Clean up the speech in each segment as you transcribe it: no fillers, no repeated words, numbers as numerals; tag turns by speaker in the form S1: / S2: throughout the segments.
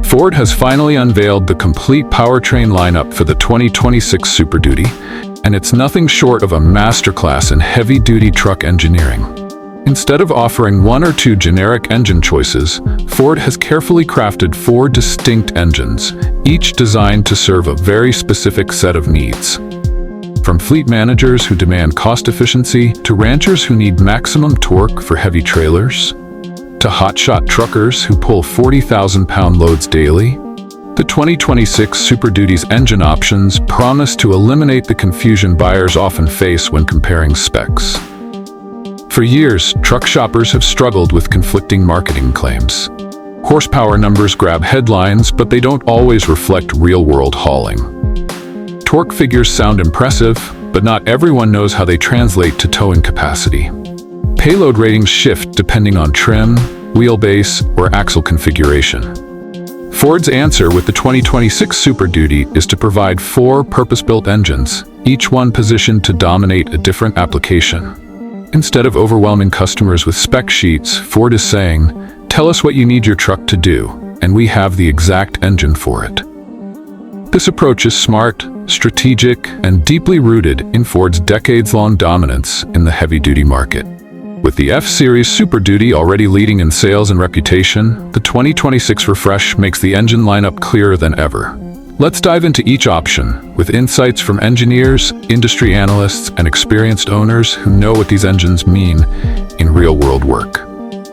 S1: Ford has finally unveiled the complete powertrain lineup for the 2026 Super Duty, and it's nothing short of a masterclass in heavy-duty truck engineering. Instead of offering one or two generic engine choices, Ford has carefully crafted 4 distinct engines, each designed to serve a very specific set of needs. From fleet managers who demand cost efficiency to ranchers who need maximum torque for heavy trailers, to hotshot truckers who pull 40,000-pound loads daily, the 2026 Super Duty's engine options promise to eliminate the confusion buyers often face when comparing specs. For years, truck shoppers have struggled with conflicting marketing claims. Horsepower numbers grab headlines, but they don't always reflect real-world hauling. Torque figures sound impressive, but not everyone knows how they translate to towing capacity. Payload ratings shift depending on trim, wheelbase, or axle configuration. Ford's answer with the 2026 Super Duty is to provide 4 purpose-built engines, each one positioned to dominate a different application. Instead of overwhelming customers with spec sheets, Ford is saying, "Tell us what you need your truck to do, and we have the exact engine for it." This approach is smart, strategic, and deeply rooted in Ford's decades-long dominance in the heavy-duty market. With the F-Series Super Duty already leading in sales and reputation, the 2026 refresh makes the engine lineup clearer than ever. Let's dive into each option, with insights from engineers, industry analysts, and experienced owners who know what these engines mean in real-world work.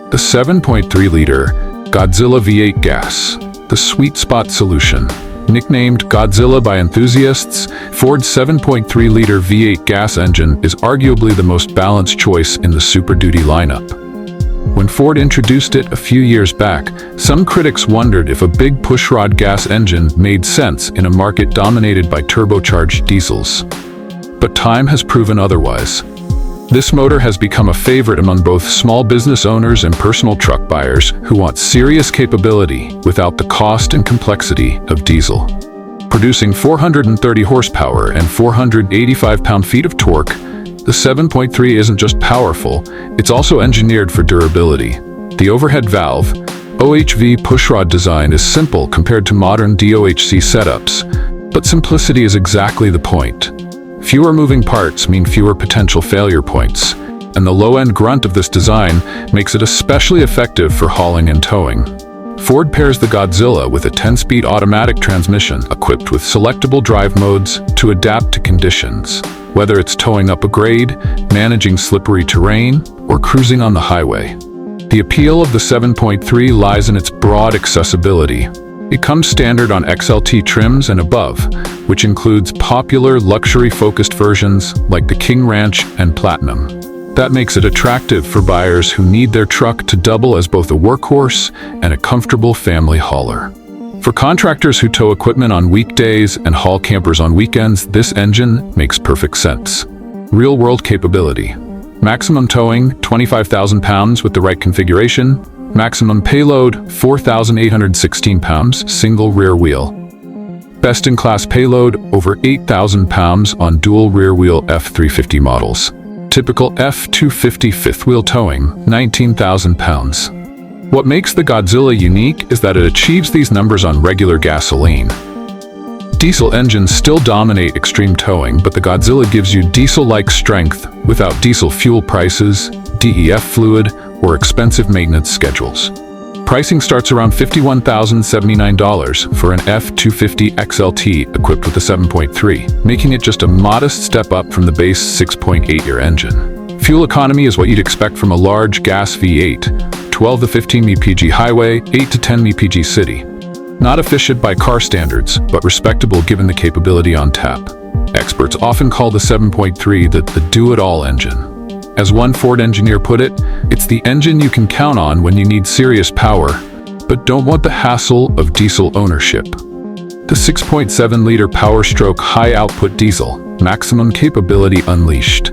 S1: The 7.3-liter Godzilla V8 gas, the sweet spot solution. Nicknamed Godzilla by enthusiasts, Ford's 7.3-liter V8 gas engine is arguably the most balanced choice in the Super Duty lineup. When Ford introduced it a few years back, some critics wondered if a big pushrod gas engine made sense in a market dominated by turbocharged diesels. But time has proven otherwise. This motor has become a favorite among both small business owners and personal truck buyers who want serious capability without the cost and complexity of diesel. Producing 430 horsepower and 485 pound-feet of torque, the 7.3 isn't just powerful, it's also engineered for durability. The overhead valve, OHV pushrod design is simple compared to modern DOHC setups, but simplicity is exactly the point. Fewer moving parts mean fewer potential failure points, and the low-end grunt of this design makes it especially effective for hauling and towing. Ford pairs the Godzilla with a 10-speed automatic transmission equipped with selectable drive modes to adapt to conditions, whether it's towing up a grade, managing slippery terrain, or cruising on the highway. The appeal of the 7.3 lies in its broad accessibility. It comes standard on XLT trims and above, which includes popular luxury-focused versions like the King Ranch and Platinum. That makes it attractive for buyers who need their truck to double as both a workhorse and a comfortable family hauler. For contractors who tow equipment on weekdays and haul campers on weekends, this engine makes perfect sense. Real-world capability. Maximum towing, 25,000 pounds with the right configuration. Maximum payload, 4,816 pounds, single rear wheel. Best-in-class payload, over 8,000 pounds on dual rear-wheel F350 models. Typical F250 fifth-wheel towing, 19,000 pounds. What makes the Godzilla unique is that it achieves these numbers on regular gasoline. Diesel engines still dominate extreme towing, but the Godzilla gives you diesel-like strength without diesel fuel prices, DEF fluid, or expensive maintenance schedules. Pricing starts around $51,079 for an F250 XLT equipped with a 7.3, making it just a modest step up from the base 6.8-liter engine. Fuel economy is what you'd expect from a large gas V8, 12 to 15 mpg highway, 8 to 10 mpg city. Not efficient by car standards, but respectable given the capability on tap. Experts often call the 7.3 the do-it-all engine. As one Ford engineer put it, it's the engine you can count on when you need serious power, but don't want the hassle of diesel ownership. The 6.7-liter power-stroke high-output diesel, maximum capability unleashed.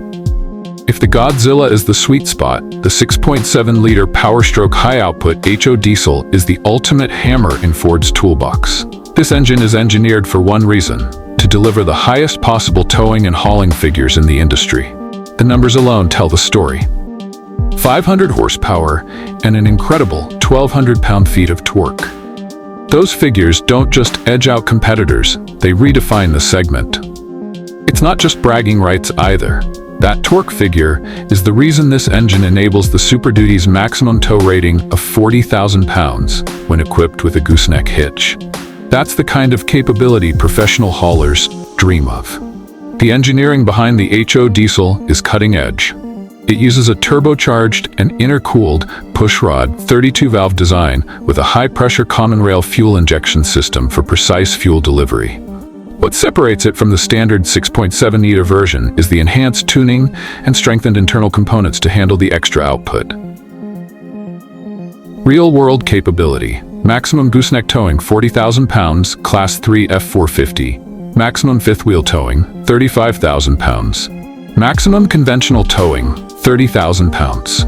S1: If the Godzilla is the sweet spot, the 6.7-liter power-stroke high-output HO diesel is the ultimate hammer in Ford's toolbox. This engine is engineered for one reason: to deliver the highest possible towing and hauling figures in the industry. The numbers alone tell the story. 500 horsepower, and an incredible 1,200 pound-feet of torque. Those figures don't just edge out competitors, they redefine the segment. It's not just bragging rights either. That torque figure is the reason this engine enables the Super Duty's maximum tow rating of 40,000 pounds when equipped with a gooseneck hitch. That's the kind of capability professional haulers dream of. The engineering behind the HO diesel is cutting edge. It uses a turbocharged and intercooled pushrod 32-valve design with a high-pressure common rail fuel injection system for precise fuel delivery. What separates it from the standard 6.7-liter version is the enhanced tuning and strengthened internal components to handle the extra output. Real-world capability. Maximum gooseneck towing 40,000 pounds, Class 3 F450. Maximum fifth-wheel towing 35,000 pounds. Maximum conventional towing 30,000 pounds.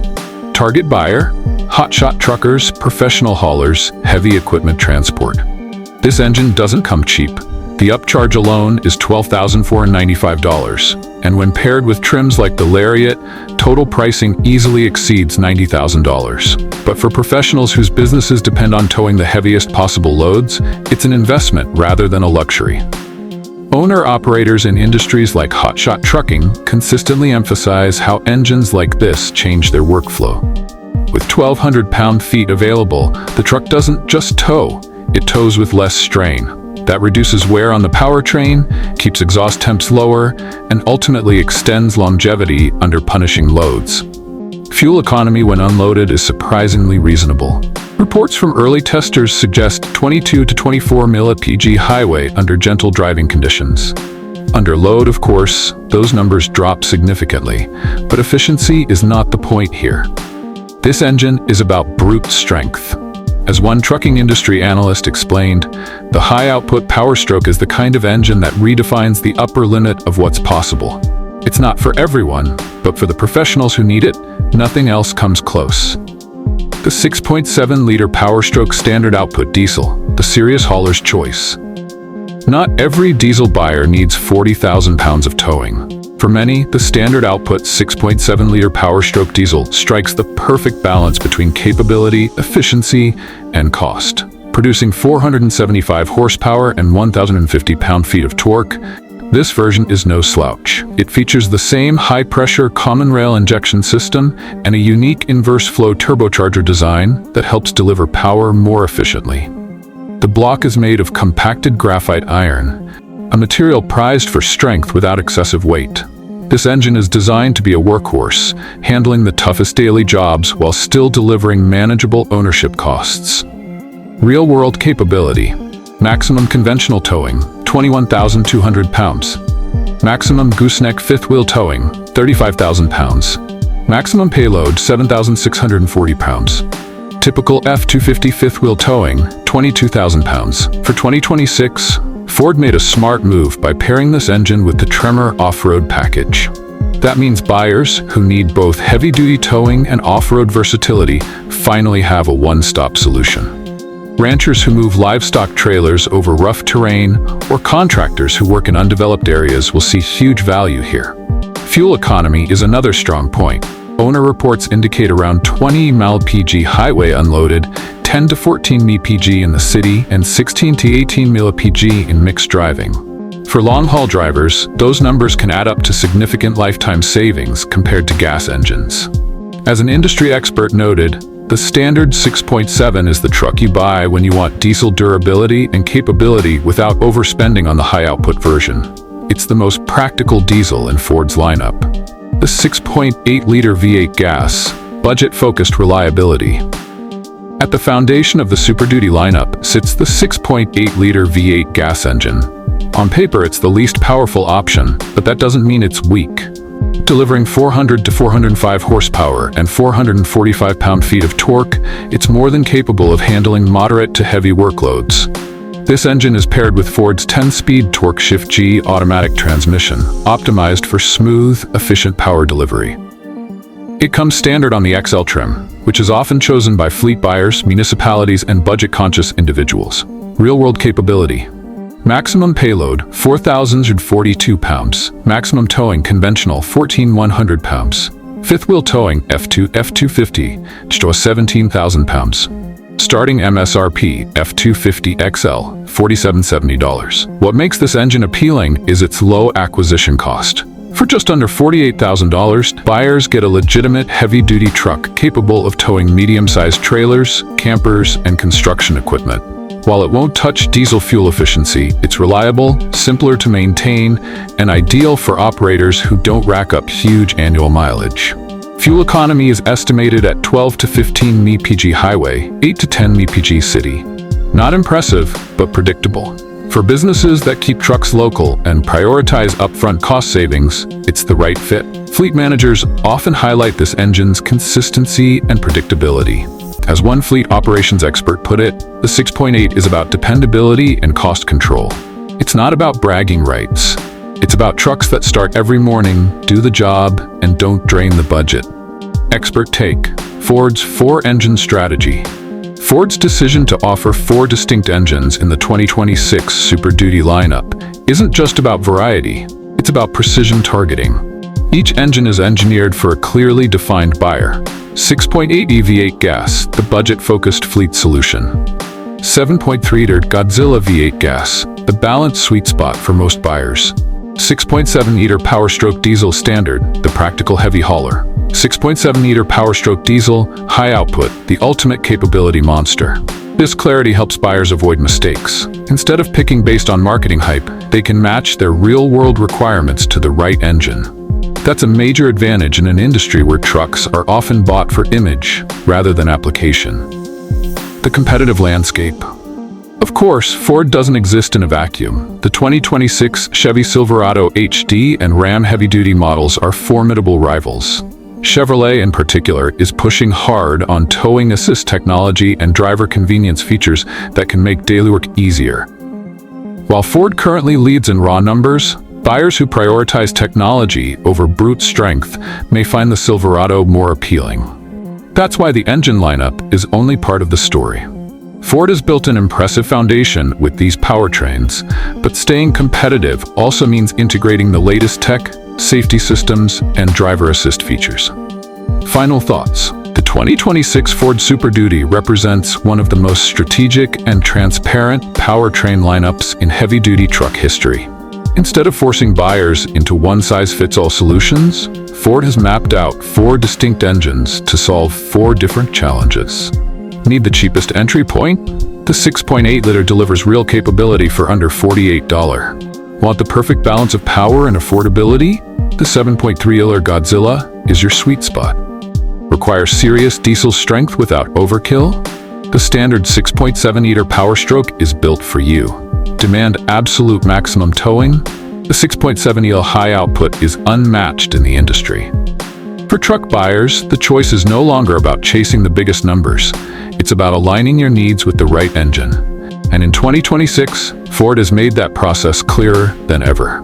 S1: Target buyer: hotshot truckers, professional haulers, heavy equipment transport. This engine doesn't come cheap. The upcharge alone is $12,495, and when paired with trims like the Lariat, total pricing easily exceeds $90,000. But for professionals whose businesses depend on towing the heaviest possible loads, it's an investment rather than a luxury. Owner-operators in industries like hotshot trucking consistently emphasize how engines like this change their workflow. With 1,200 pound-feet available, the truck doesn't just tow, it tows with less strain. That reduces wear on the powertrain, keeps exhaust temps lower, and ultimately extends longevity under punishing loads. Fuel economy when unloaded is surprisingly reasonable. Reports from early testers suggest 22 to 24 mpg highway under gentle driving conditions. Under load, of course, those numbers drop significantly, but efficiency is not the point here. This engine is about brute strength. As one trucking industry analyst explained, the high-output Power Stroke is the kind of engine that redefines the upper limit of what's possible. It's not for everyone, but for the professionals who need it, nothing else comes close. The 6.7-liter Power Stroke standard output diesel, the serious hauler's choice. Not every diesel buyer needs 40,000 pounds of towing. For many, the standard output 6.7-liter Power Stroke diesel strikes the perfect balance between capability, efficiency, and cost. Producing 475 horsepower and 1,050 pound-feet of torque, this version is no slouch. It features the same high-pressure common rail injection system and a unique inverse flow turbocharger design that helps deliver power more efficiently. The block is made of compacted graphite iron, a material prized for strength without excessive weight. This engine is designed to be a workhorse, handling the toughest daily jobs while still delivering manageable ownership costs. Real-world capability. Maximum conventional towing, 21,200 pounds. Maximum gooseneck fifth-wheel towing, 35,000 pounds. Maximum payload, 7,640 pounds. Typical F250 fifth-wheel towing, 22,000 pounds. For 2026, Ford made a smart move by pairing this engine with the Tremor off-road package. That means buyers who need both heavy-duty towing and off-road versatility finally have a one-stop solution. Ranchers who move livestock trailers over rough terrain or contractors who work in undeveloped areas will see huge value here. Fuel economy is another strong point. Owner reports indicate around 20 mpg highway unloaded, 10 to 14 mpg in the city, and 16 to 18 mpg in mixed driving. For long-haul drivers, those numbers can add up to significant lifetime savings compared to gas engines. As an industry expert noted, the standard 6.7 is the truck you buy when you want diesel durability and capability without overspending on the high-output version. It's the most practical diesel in Ford's lineup. The 6.8-liter V8 gas, budget-focused reliability. At the foundation of the Super Duty lineup sits the 6.8-liter V8 gas engine. On paper, it's the least powerful option, but that doesn't mean it's weak. Delivering 400 to 405 horsepower and 445 pound-feet of torque, it's more than capable of handling moderate to heavy workloads. This engine is paired with Ford's 10-speed Torque Shift G automatic transmission, optimized for smooth, efficient power delivery. It comes standard on the XL trim, which is often chosen by fleet buyers, municipalities, and budget-conscious individuals. Real-world capability. Maximum payload, 4,042 pounds. Maximum towing conventional, 14,100 pounds. Fifth wheel towing F250 to 17,000 pounds. Starting MSRP F250XL, $4,770. What makes this engine appealing is its low acquisition cost. For just under $48,000, buyers get a legitimate heavy-duty truck capable of towing medium-sized trailers, campers, and construction equipment. While it won't touch diesel fuel efficiency, it's reliable, simpler to maintain, and ideal for operators who don't rack up huge annual mileage. Fuel economy is estimated at 12 to 15 mpg highway, 8 to 10 mpg city. Not impressive, but predictable. For businesses that keep trucks local and prioritize upfront cost savings, it's the right fit. Fleet managers often highlight this engine's consistency and predictability. As one fleet operations expert put it, the 6.8 is about dependability and cost control. It's not about bragging rights. It's about trucks that start every morning, do the job, and don't drain the budget. Expert take: Ford's 4-engine strategy. Ford's decision to offer 4 distinct engines in the 2026 Super Duty lineup isn't just about variety, it's about precision targeting. Each engine is engineered for a clearly defined buyer. 6.8 V8 gas, the budget-focused fleet solution. 7.3-liter Godzilla V8 gas, the balanced sweet spot for most buyers. 6.7-liter Powerstroke diesel standard, the practical heavy hauler. 6.7-liter Powerstroke diesel, high output, the ultimate capability monster. This clarity helps buyers avoid mistakes. Instead of picking based on marketing hype, they can match their real-world requirements to the right engine. That's a major advantage in an industry where trucks are often bought for image rather than application. The competitive landscape. Of course, Ford doesn't exist in a vacuum. The 2026 Chevy Silverado HD and Ram heavy-duty models are formidable rivals. Chevrolet, in particular, is pushing hard on towing assist technology and driver convenience features that can make daily work easier. While Ford currently leads in raw numbers, buyers who prioritize technology over brute strength may find the Silverado more appealing. That's why the engine lineup is only part of the story. Ford has built an impressive foundation with these powertrains, but staying competitive also means integrating the latest tech, safety systems, and driver assist features. Final thoughts. The 2026 Ford Super Duty represents one of the most strategic and transparent powertrain lineups in heavy-duty truck history. Instead of forcing buyers into one-size-fits-all solutions, Ford has mapped out 4 distinct engines to solve 4 different challenges. Need the cheapest entry point? The 6.8-liter delivers real capability for under $48. Want the perfect balance of power and affordability? The 7.3-liter Godzilla is your sweet spot. Require serious diesel strength without overkill? The standard 6.7-liter Powerstroke is built for you. Demand absolute maximum towing? The 6.7-liter high output is unmatched in the industry. For truck buyers, the choice is no longer about chasing the biggest numbers. It's about aligning your needs with the right engine. And in 2026, Ford has made that process clearer than ever.